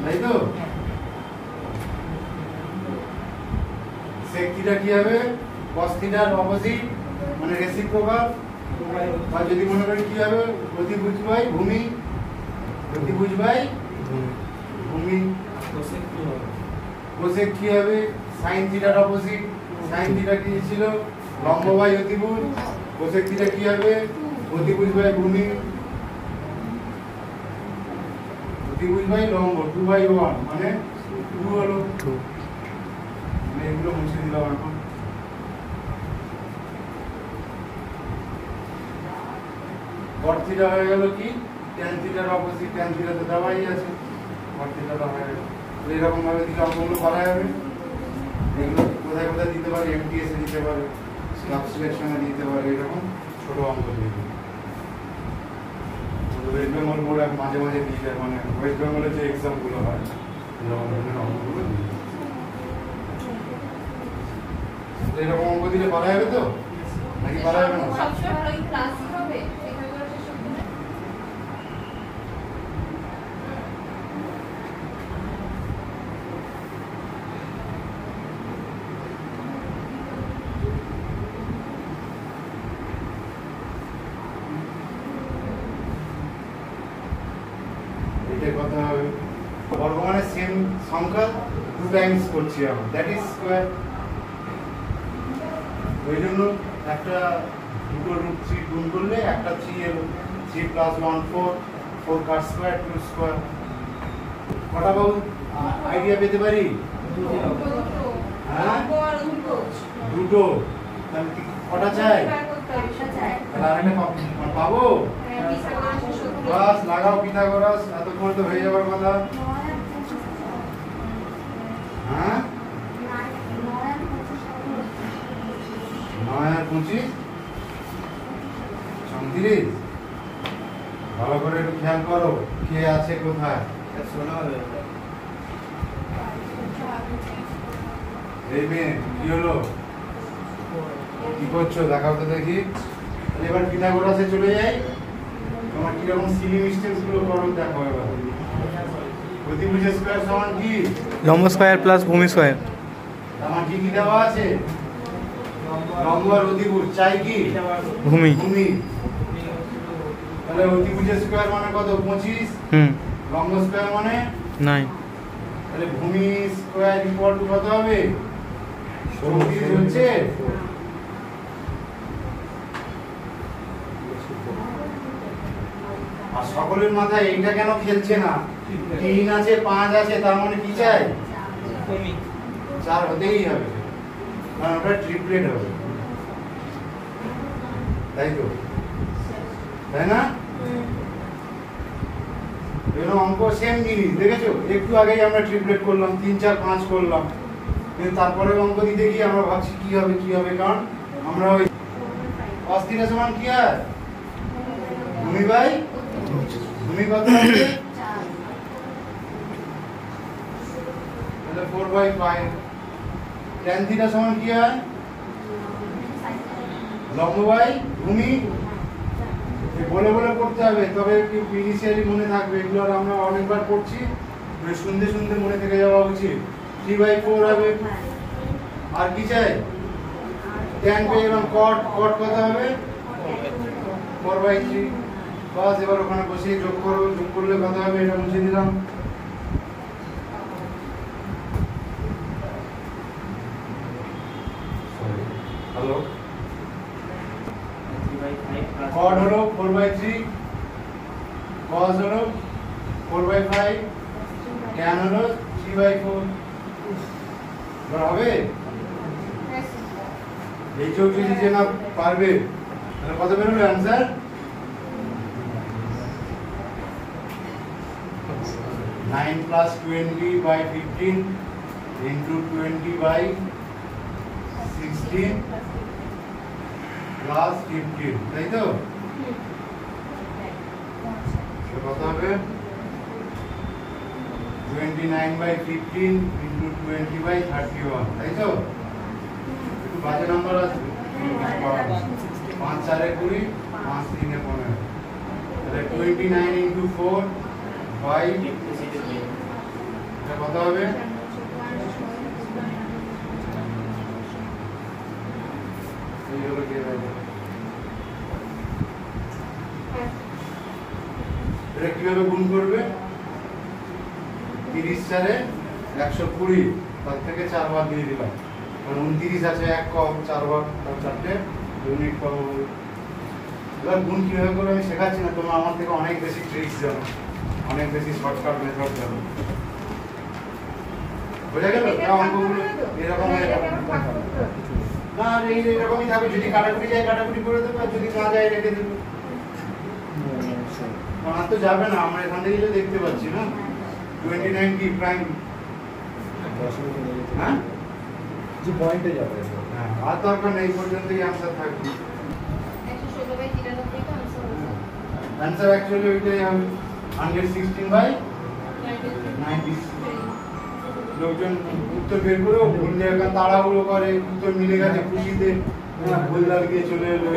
তাই তো? সেক থিটা কি হবে? কস থিটার অপোজিট, মানে রেসিপ্রোকাল। আর যদি মনে করি কি হবে? প্রতিভুজ বাই ভূমি, প্রতিভুজ বাই ভূমি। কোসেক কি হবে? সাইন থিটার অপোজিট। সাইন থিটা কি ছিল? লম্ব বাই অতিভুজ। কোসেক থিটা কি হবে? অতিভুজ বাই ভূমি, অতিভুজ বাই লম্ব। 2/1 মানে 2 হলো। মানে এগুলো মুছে দিলাম এখন। cot theta হয়ে গেল কি tan থিটার অপোজিট tan থিটা তো দেওয়াই আছে cot থিটাটা হয়ে গেল এরকম ভাবে দিলে অঙ্কগুলো করা যাবে এগুলো কোথায় কোথায় দিতে পারে এমটিএস এ দিতে পারে স্ল্যাব সিলেকশনে দিতে পারে এরকম ছোট অঙ্ক দিয়ে দিবে ওয়েস্ট বেঙ্গল বোর্ড মাঝে মাঝে দিয়ে যায় মানে ওয়েস্ট বেঙ্গলের যে এক্সামগুলো হয় এরকম ধরনের অঙ্কগুলো দিয়ে এরকম অঙ্ক দিলে পারা যাবে তো নাকি পারা যাবে না সবসময় ওই ক্লাসই হবে এখানে করে শেষ করতে না এটার কথা হবে বর্গমানের সেম সংখ্যা 2 টাইমস করছি আমরা দ্যাট ইজ স্কয়ার ওই জন্য একটা দুটো রুট 3 গুণ করলে একটা 3 এলো 3 প্লাস 1 4 4 কাট স্কয়ার 2 স্কয়ার কটা বাবু আইডিয়া পেতে পারি হ্যাঁ দুটো তাহলে কটা চাই তাহলে আরেকটা পাবো বাস লাগাও পিথাগোরাস এতক্ষণ তো হয়ে যাবার কথা হ্যাঁ 9 আর 25 34 ভালো করে একটু খেয়াল করো কে আছে কোথায় এই মেয়ে কি হলো কি করছো দেখাও তো দেখি তাহলে এবার পিথাগোরাসে চলে যাই তোমার কিরকম সিলি মিস্টেকস গুলো করো দেখো এবার প্রতিভুজ স্কয়ার সমান কি লম্ব স্কয়ার প্লাস ভূমি স্কয়ার আমার কি দেওয়া আছে লম্ব আর অতিভুজ চাই কি ভূমি ভূমি তাহলে অতিভুজ স্কয়ার মানে কত 25 লম্ব স্কয়ার মানে 9 তাহলে ভূমি স্কয়ার ইকুয়াল টু কত হবে 34 হচ্ছে আর সকলের মাথায় এইটা কেন খেলছে না 3 আছে 5 আছে তার মানে কি চাই 4 হতেই হবে কারণ ওটা ট্রিপলেট হবে তাই তো তাই না এগুলো অঙ্ক সেম জিনিস দেখেছো একটু আগেই আমরা ট্রিপলেট করলাম 3 4 5 করলাম কিন্তু তারপরে অঙ্ক দিতে গিয়ে আমরা ভাবছি কি হবে কারণ আমরা ওই cos θ সমান কি হয় ভূমি বাই ভূমি কত হবে তাহলে 4/5 tan θ সমান কি হয় লম্ব বাই ভূমি বলে বলে পড়তে হবে তবে ইনিশিয়ালি মনে থাকবে এগুলো আর আমরা অনেকবার পড়ছি শুনতে শুনতে মনে থেকে যাওয়া উচিত 3/4 হবে আর কি চাই tan পেয়ে গেলাম cot কত হবে 4/3 বাস এবার ওখানে বসিয়ে যোগ করলে কত হবে এটা মুছে দিলাম হ্যালো cot হলো 4/3 cos হলো 4/5 tan হলো 3/4 হবে এই যোগ যদি যে না পারবে তাহলে কত বেরোবে आंसर 9 plus 20/15 into 20/16 plus 15 তাই তো কত হবে 29/15 into 20/31 তাই তো একটু বাজে নাম্বার আছে 5 4 20 5 3 15 তাহলে 29 into 4 5 এটা কত হবে এই হলো কি হবে এটা কিভাবে গুণ করবে 30 4 120 তার থেকে 4 বার দিয়ে দিলাম কারণ 29 আছে এক কম 4 বার তার চারটে ইউনিট কম হবে এবার গুণ কিভাবে করবে আমি শেখাচ্ছি না তোমরা আমার থেকে অনেক বেশি ট্রিক্স জানো অনেক বেশি শর্টকাট মেথড জানো বোঝা গেল অঙ্কগুলো এরকম না এইরকমই থাকবে যদি কাটাকুটি যায় কাটাকুটি করে দেবে আর যদি না যায় রেখে দেবে আর তো যাবে না, আমরা এখান থেকে দেখতে পাচ্ছি না 29 কি প্রাইম। হ্যাঁ যে পয়েন্টে যাবে। হ্যাঁ, আর দরকার নেই, পর্যন্তই অ্যান্সার থাকবে। 116/93 তো आंसर हो जाएगा। অ্যান্সার অ্যাকচুয়ালি ওইটাই হবে 116/90। লোকজন উত্তর বের করেও ভুল জায়গা তাড়াহুড়ো করে, উত্তর মিলে গেছে খুশিতে, ভুল দাগ দিয়ে চলে এলো।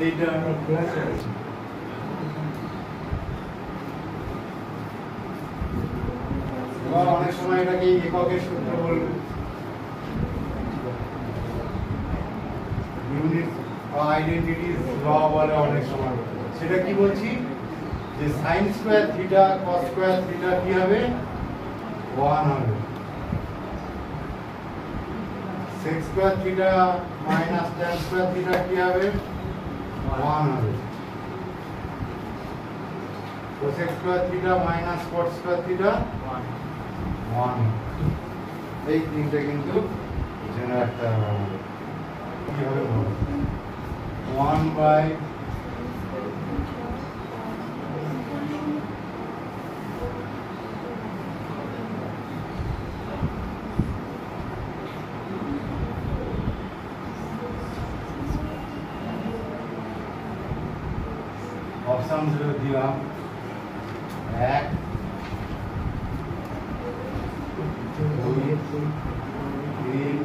এইটা অনেক সময় এটাকে এককের সূত্র বলবে, ইউনিট বা আইডেন্টিটি ল বলে অনেক সময়। সেটা কি বলছি যে sine square theta cos square theta কি হবে 1 হবে, sec square theta minus tan square theta কি হবে 1 হবে, cosec square theta minus cot square theta 1। এই তিনটে কিন্তু জেনে রাখতে হবে আমাদের। কি হবে 1 বাই অপশন দিলাম 1 2 3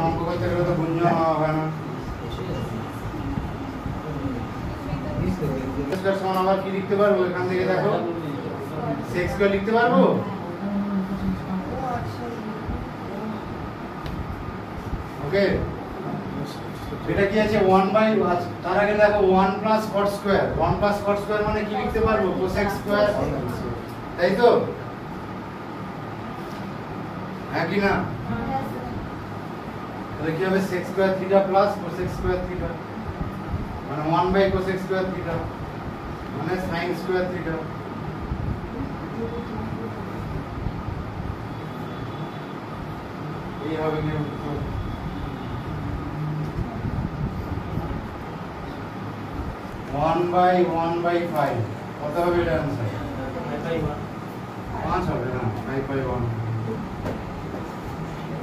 অঙ্ক করতে গেলে তো গুঞ্জন হবে না। সমান আবার কি লিখতে পারবো এখান থেকে দেখো, সেক স্কয়ার লিখতে পারবো। ওকে, এটা কি আছে 1 বাই, তার আগে দেখো 1 plus cot square, 1 plus cot square মানে কি লিখতে পারবো কোসেক স্কয়ার, তাই তো? হ্যাঁ কি না? তাহলে কি হবে sec square theta plus cosec square theta, মানে 1 বাই cosec স্কয়ার থিটা মানে sin স্কয়ার থিটা। এই হবে কি উত্তর? 1 বাই 5 কত হবে এটা आंसर? 5 হবে না, 5/1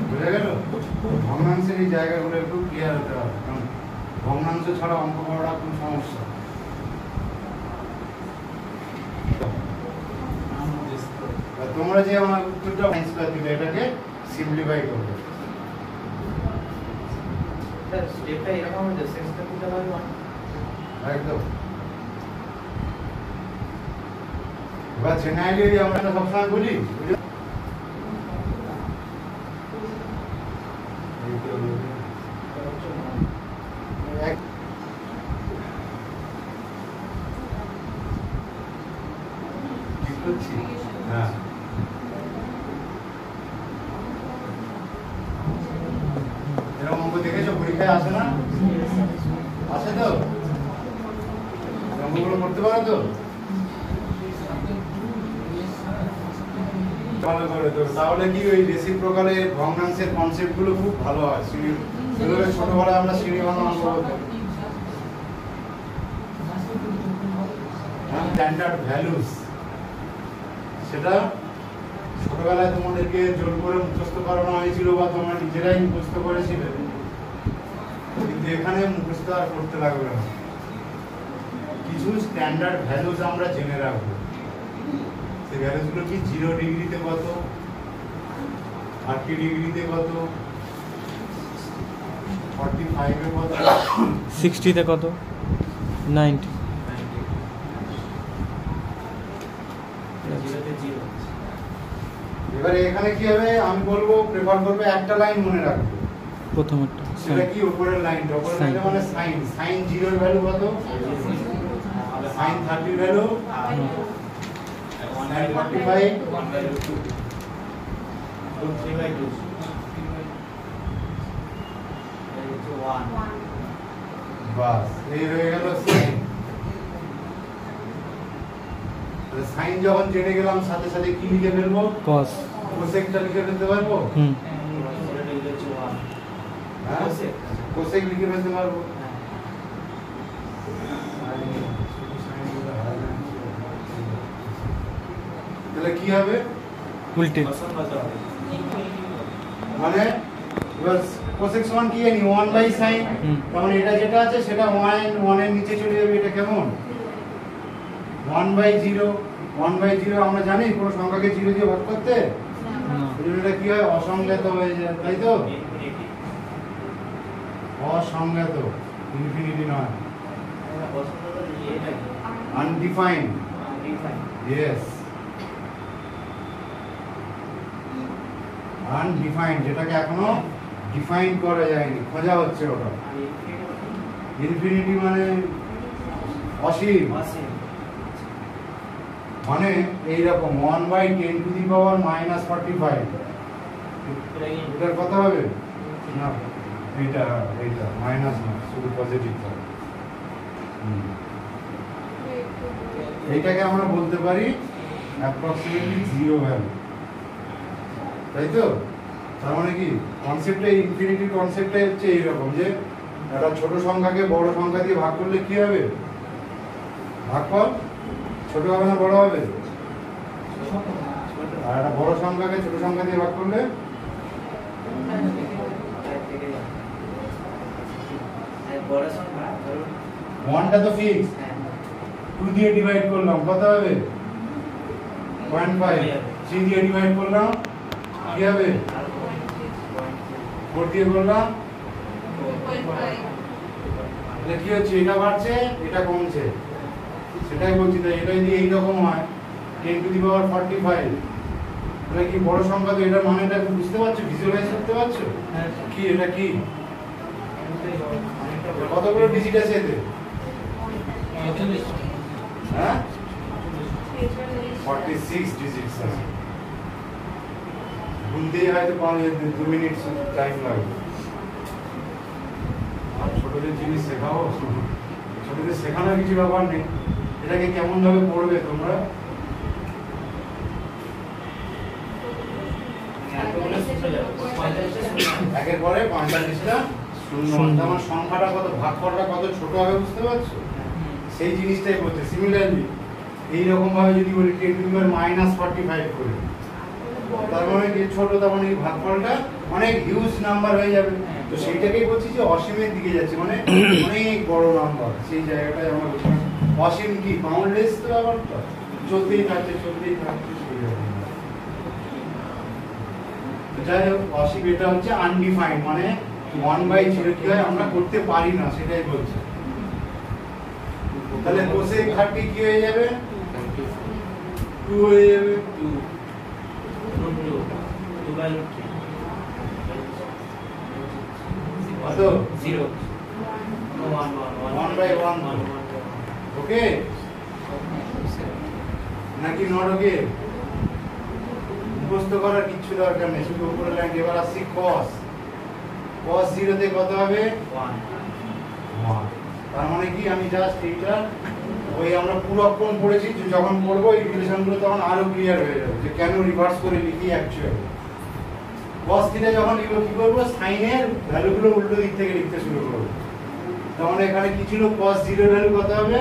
বুঝে গেল? ভগ্নাংশের এই জায়গাগুলো একটু ক্লিয়ার হতে হবে, কারণ ভগ্নাংশ ছাড়া অঙ্ক করাটা খুব সমস্যা। তোমরা যে আমার উত্তরটা সাইন স্কয়ার দিলে এটাকে সিম্পলিফাই করবে। স্যার স্টেপটা এরকম হবে যে সেক স্কয়ার থিটা বাই 1 একদম। এবার জেনারেলি আমরা সবসময় বলি হ্যাঁ, এরকম অঙ্ক দেখেছো পরীক্ষায় আসে না? আসে তো? অঙ্কগুলো করতে পারো তো? ভালো করে তো, তাহলে কি ওই রেসিপ্রোকালের ভগ্নাংশের কনসেপ্টগুলো খুব ভালো হয়। সেগুলো ছোটবেলায় আমরা শ্রেণী বানানো অঙ্ক করতাম। স্ট্যান্ডার্ড ভ্যালুস, সেটা ছোটবেলায় তোমাদেরকে জোর করে মুখস্থ করানো হয়েছিল বা তোমরা নিজেরাই মুখস্থ করেছিলে, কিন্তু এখানে মুখস্থ আর করতে লাগবে না। কিছু স্ট্যান্ডার্ড ভ্যালুস আমরা জেনে রাখবো। সেই ভ্যালুসগুলো কি 0 ডিগ্রিতে কত, 30 ডিগ্রিতে কত, 45 এ কত, 60 তে কত, 90 এবারে এখানে কি হবে আমি বলবো, প্রেফার করবে একটা লাইন মনে রাখবে, প্রথমটা সেটা কি উপরের লাইনটা, উপরের লাইনটা মানে সাইন, সাইন 0 এর ভ্যালু কত, সাইন 30 এর ভ্যালু 1/45 3/2 বাস এই হয়ে গেল সাইন। তাহলে সাইন যখন জেনে গেলাম সাথে সাথে কি লিখে ফেলবো, cos কোসেকটা লিখে ফেলতে পারবো। হুম হ্যাঁ কোসেক লিখে ফেলতে পারবো। তাহলে কি হবে? উল্টে মানে এবার কোসেক সমান কি জানি 1/sin, তার মানে এটা যেটা আছে সেটা 1 এর নিচে চলে যাবে। এটা কেমন? 1/0 1/0 আমরা জানি কোন সংখ্যাকে 0 দিয়ে ভাগ করতে, এটা কি হয়? অসংজ্ঞাত হয়ে যায়, তাই তো? অসংজ্ঞাত, ইনফিনিটি নয়, আনডিফাইন্ড। ইয়েস, আনডিফাইন্ড, যেটাকে এখনো ডিফাইন করা যায়নি, খোঁজা হচ্ছে ওটা। ইনফিনিটি মানে অসীম, মানে এইরকম 1/10⁻⁻45। এটার কত হবে? না এইটা মাইনাস না, শুধু পজিটিভ হবে। এইটাকে আমরা বলতে পারি অ্যাপ্রক্সিমেটলি 0 ভ্যালু, তাই তো? তার মানে কি কনসেপ্টটা, ইনফিনিটি কনসেপ্টটা হচ্ছে এইরকম যে একটা ছোট সংখ্যাকে বড় সংখ্যা দিয়ে ভাগ করলে কি হবে? ভাগফল ছোট হবে না বড় হবে? আর একটা বড় সংখ্যাকে ছোট সংখ্যা দিয়ে ভাগ করলে ওয়ানটা তো ফিক্স, 2 দিয়ে ডিভাইড করলাম কত হবে? 0.5। 3 দিয়ে ডিভাইড করলাম কি হবে? 4 দিয়ে করলাম, তাহলে কি হচ্ছে? এটা বাড়ছে, এটা কমছে, সেটাই বলছি। তাই এটা যদি এইরকম হয় 10⁻45, তাহলে কি বড় সংখ্যা? তো এটার মানেটা বুঝতে পারছো, ভিজুয়ালাইজ করতে পারছো কি এটা কি? কতগুলো ডিজিট আছে এতে? হ্যাঁ, 46 ডিজিটস আছে। গুনতেই হয়তো 2 মিনিট টাইম লাগবে। আর ছোটদের জিনিস শেখাবো, ছোটদের শেখানোর কিছু ব্যাপার নেই। এটাকে কেমন ভাবে পড়বে তোমরা? একের পরে 45টা শূন্য। আমার সংখ্যাটা কত, ভাগফলটা কত ছোট হবে বুঝতে পারছো? সেই জিনিসটাই বলছে। সিমিলারলি এইরকম ভাবে যদি বলি 10⁻⁻45 করে, তার মানে কি ছোট, তার মানে এই ভাগফলটা অনেক হিউজ নাম্বার হয়ে যাবে। তো সেইটাকেই বলছি যে অসীমের দিকে যাচ্ছে, মানে অনেক বড় নাম্বার। সেই জায়গাটায় আমরা বলছি অসীম কি বাউন্ডলেস, তো ব্যাপারটা চলতেই থাকছে চলতেই থাকছে। যাই হোক, অসীম এটা হচ্ছে আনডিফাইন্ড, মানে 1/0 কি হয় আমরা করতে পারি না, সেটাই বলছে। তাহলে কোসেক 30 কি হয়ে যাবে? 2 হয়ে যাবে। কত? 0 1/1। ওকে নাকি নট ওকে? মুখস্থ করার কিচ্ছু দরকার নেই, শুধু উপরে লাইন। এবার আসছি cos 0 তে কত হবে? 1। তার মানে কি আমি জাস্ট এইটা ওই আমরা পুরক্ষণ পড়েছি, যখন পড়বো এই রিলেশনগুলো তখন আরো ক্লিয়ার হয়ে যাবে যে কেন রিভার্স করে লিখি অ্যাকচুয়ালি। cos θ যখন লিখবো কি করবো? সাইনের ভ্যালুগুলো উল্টো দিক থেকে লিখতে শুরু করবো। তখন এখানে কি ছিল? cos 0 এর ভ্যালু কত হবে?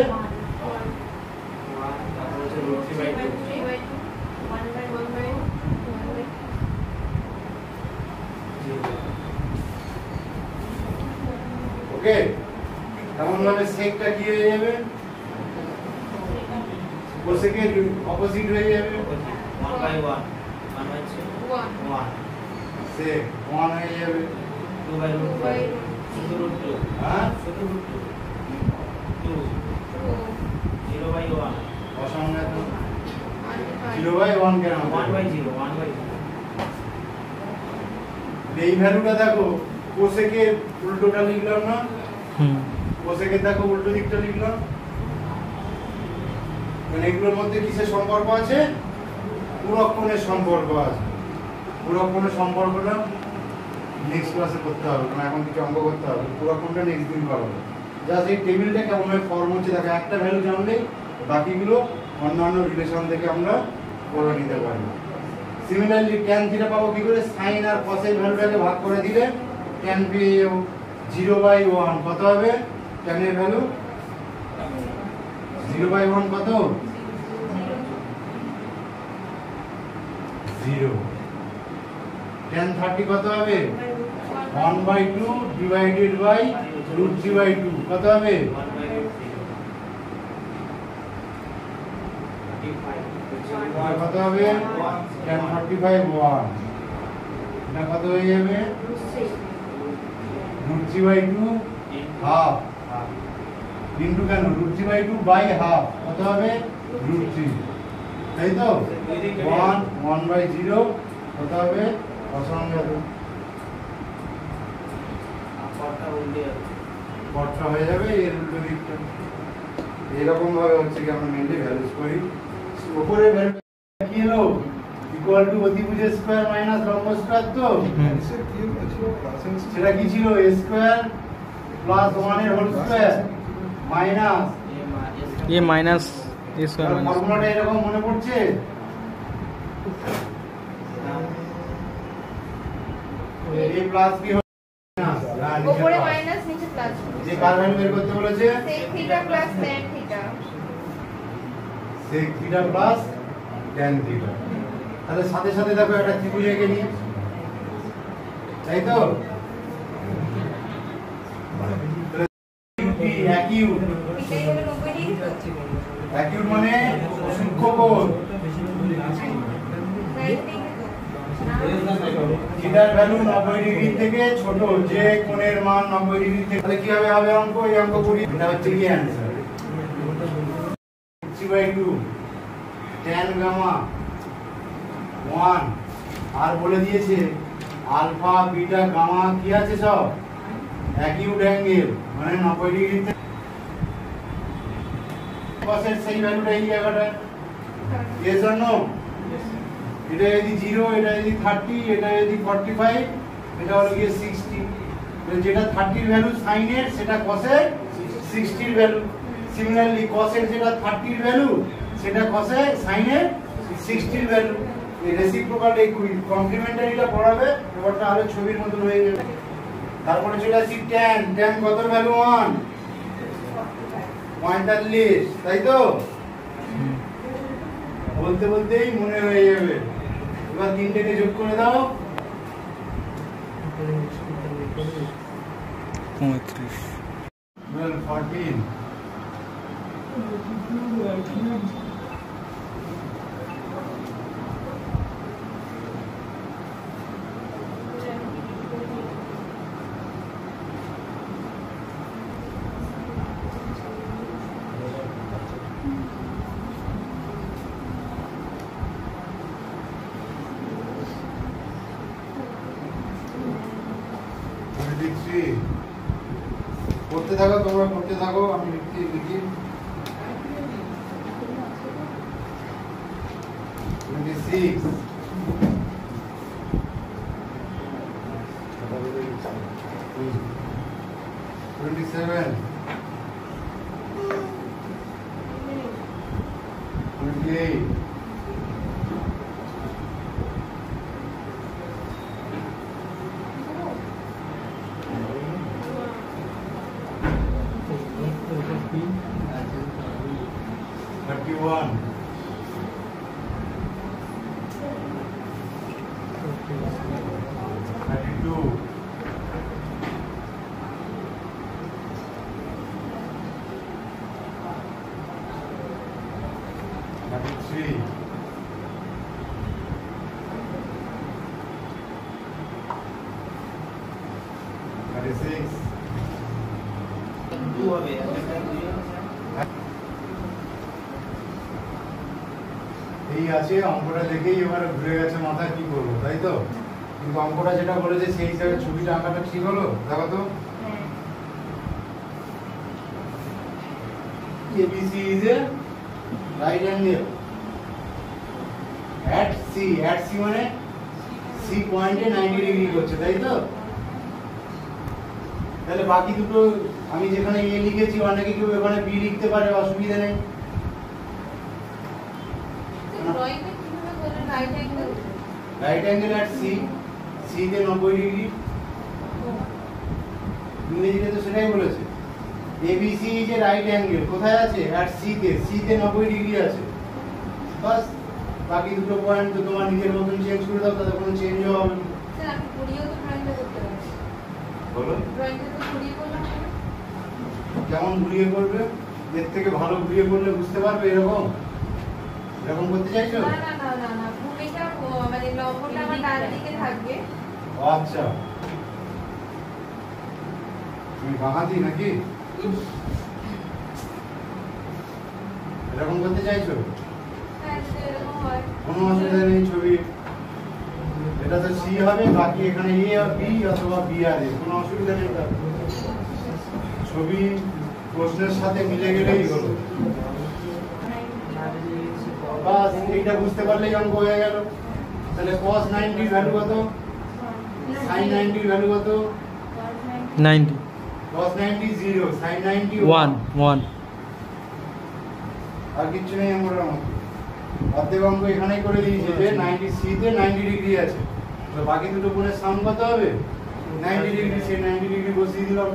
ওকে, এমন ভাবে সেকটা কি হয়ে যাবে? কোসেকের অপোজিট হয়ে যাবে। 1/1 সেক 1 হয়ে যাবে। 2/√2 হ্যাঁ, 2 0/1 অসংজ্ঞাত 0/1 কেন? 1/0 এই ভ্যালুটা দেখো, কোসেকের উল্টোটা লিখলাম না? কোসেকের দেখো উল্টো দিকটা লিখলাম। মানে এগুলোর মধ্যে কিসের সম্পর্ক আছে? পুরক্ষণের সম্পর্ক আছে। পুরক্ষণের সম্পর্কটা নেক্সট ক্লাসে করতে হবে, কারণ এখন কিছু অঙ্ক করতে হবে। পুরক্ষণটা নেক্সট দিন করা হবে। জাস্ট এই টেবিলটা কেমন ফর্ম হচ্ছে দেখো, একটা ভ্যালু জানলেই বাকিগুলো অন্যান্য রিলেশন থেকে আমরা করে নিতে পারি। সিমিলারলি tan θ পাবো কি করে? সাইন আর কসের ভ্যালুটাকে ভাগ করে দিলে tan পেয়ে যাবো। 0/1 কত হবে tan এর ভ্যালু 0/1 কত 0 tan 30 কত হবে 1/2 ডিভাইডেড বাই √3/2 কত হবে 1/5 কত হবে tan 45 1 এটা কত হয়ে যাবে √3/2 হাফ ইনটু কেন √3/2 বাই হাফ কত হবে √3 তাই তো 1/0 কত হবে অসমান ভ্যালু পটটা হয়ে যাবে এর উল্টো দিকটা এরকম ভাবে হচ্ছে কি আমরা মেনলি ভ্যালুস করি উপরে ভ্যালু কি হলো ইকুয়াল টু অতিভুজ স্কয়ার মাইনাস লম্ব স্কয়ার তো সেটা কি ছিল a স্কয়ার প্লাস 1 এর হোল স্কয়ার মাইনাস এ মাইনাস এ স্কয়ার মাইনাস ফর্মুলাটা এরকম মনে পড়ছে a প্লাস কি উপরে মাইনাস নিচে প্লাস যে কার ভ্যালু বের করতে বলেছে sec theta plus tan theta sec theta plus tan theta তাহলে সাথে সাথে দেখো একটা ত্রিভুজ এঁকে নিই তাই তো অ্যাকিউট এটাই হলো 90 ডিগ্রি তো অ্যাকিউট মানে সূক্ষ্ম কোণ 90 ডিগ্রি তো থিটার ভ্যালু 90 ডিগ্রি থেকে ছোট যে কোণের মান 90 ডিগ্রি থেকে তাহলে কিভাবে হবে অঙ্ক এই অঙ্ক করি এটা হচ্ছে কি অ্যানসার 3/2 tan গামা 1 আর বলে দিয়েছে আলফা বিটা গামা কি আছে সব অ্যাকিউট অ্যাঙ্গেল মানে 90 ডিগ্রি থেকে cosের সেই ভ্যালুটা এই জায়গাটা এর জন্য এটা যদি 0 এটা যদি 30 এটা যদি 45 এটা হলো গিয়ে 60 তো যেটা 30 এর ভ্যালু sin এর সেটা cos এর 60 এর ভ্যালু সিমিলারলি cos এর যেটা 30 এর ভ্যালু সেটা cos এর sin এর 60 এর ভ্যালু এই রেসিপ্রোকাল এই কমপ্লিমেন্টারিটা পড়াবে ব্যাপারটা আরো ছবির মতো হয়ে যাবে তারপরে চলে আসি tan tan কত ভ্যালু 1 45 তাই তো বলতে বলতেই মনে হয়ে যাবে এবার তিনটেকে যোগ করে দাও 35 12 14 করতে থাকো তোমরা করতে থাকো আমি লিখি 26 27 28 31 32 33 36 2 হবে একটা 2 এই আছে অঙ্কটা দেখেই এবারে ঘুরে গেছে মাথা কি করবো তাই তো কিন্তু অঙ্কটা যেটা বলেছে সেই হিসাবে ছবিটা আঁকাটা ঠিক হলো দেখো তো ABC is a right angle at C মানে C পয়েন্টে 90 ডিগ্রি করছে তাই তো তাহলে বাকি দুটো আমি যেখানে A লিখেছি অনেকে কেউ এখানে B লিখতে পারে অসুবিধা নেই ড্রয়িং এ কিভাবে বলেন right angle right angle at C তে 90 ডিগ্রি ইংরেজিতে তো সেটাই বলেছে। এবিসি যে রাইট অ্যাঙ্গেল কোথায় আছে? আর সিতে 90 ডিগ্রি আছে। বাস, বাকি দুটো পয়েন্ট তো তোমার নিজের মতন চেঞ্জ করে দাও, তাতে কোনো চেঞ্জও হবে না। স্যার আপনি ঘুরিয়েও তো ড্রয়িংটা করতে পারেন। বলো ড্রয়িংটা তো ঘুরিয়ে করলাম না। কেমন ঘুরিয়ে করবে? এর থেকে ভালো ঘুরিয়ে করলে বুঝতে পারবে। এরকম করতে চাইছো? না না না না না, ভূমিটা মানে লম্বটা আমার ডান দিকে থাকবে। আচ্ছা, তুমি বাঁহাতি নাকি? এরকম করতে চাইছো? হ্যাঁ, যদি এরকম হয়। কোনো অসুবিধা নেই। ছবি এটা তো সি হবে, বাকি এখানে এ আর বি অথবা বি আর এ, কোনো অসুবিধা নেই। তার ছবি প্রশ্নের সাথে মিলে গেলেই হলো। বাস, এইটা বুঝতে পারলেই অঙ্ক হয়ে গেল। তাহলে cos 90 ভ্যালু কত? sin 90 ভ্যালু কত? 90 cos 90 0, sin 90 1 আর কিছু নেই আমার মধ্যে। অর্ধেক অঙ্ক এখানেই করে দিয়েছি যে 90 সি তে 90 ডিগ্রি আছে। তো বাকি দুটো কোণের সাম কত হবে? 90 ডিগ্রি। সেই 90 ডিগ্রি বসিয়ে দিলাম।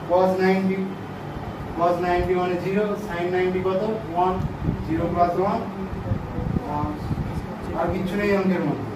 cos 90 মানে 0, sin 90 কত? 1, 0 + 1 আর কিছু নেই অঙ্কের মধ্যে।